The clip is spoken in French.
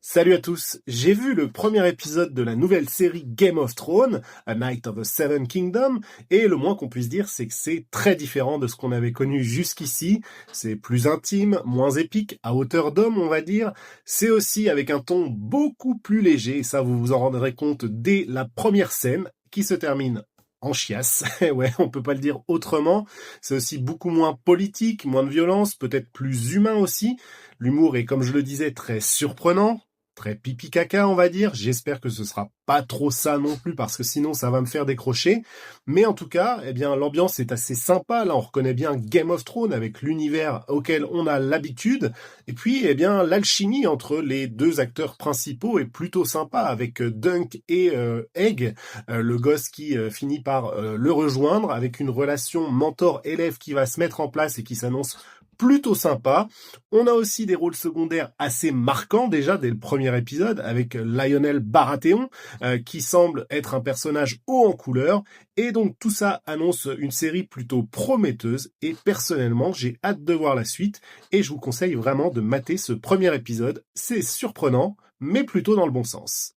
Salut à tous, j'ai vu le premier épisode de la nouvelle série Game of Thrones, A Night of the Seven Kingdoms, et le moins qu'on puisse dire c'est que c'est très différent de ce qu'on avait connu jusqu'ici. C'est plus intime, moins épique, à hauteur d'homme on va dire. C'est aussi avec un ton beaucoup plus léger, et ça vous vous en rendrez compte dès la première scène, qui se termine en chiasse. Ouais, on peut pas le dire autrement. C'est aussi beaucoup moins politique, moins de violence, peut-être plus humain aussi. L'humour est, comme je le disais, très surprenant, très pipi caca, on va dire. J'espère que ce sera pas trop ça non plus, parce que sinon ça va me faire décrocher. Mais en tout cas, eh bien, l'ambiance est assez sympa. Là, on reconnaît bien Game of Thrones avec l'univers auquel on a l'habitude. Et puis, eh bien, l'alchimie entre les deux acteurs principaux est plutôt sympa avec Dunk et Egg, le gosse qui finit par le rejoindre avec une relation mentor-élève qui va se mettre en place et qui s'annonce plutôt sympa. On a aussi des rôles secondaires assez marquants déjà dès le premier épisode avec Lionel Baratheon qui semble être un personnage haut en couleur, et donc tout ça annonce une série plutôt prometteuse et personnellement j'ai hâte de voir la suite et je vous conseille vraiment de mater ce premier épisode. C'est surprenant mais plutôt dans le bon sens.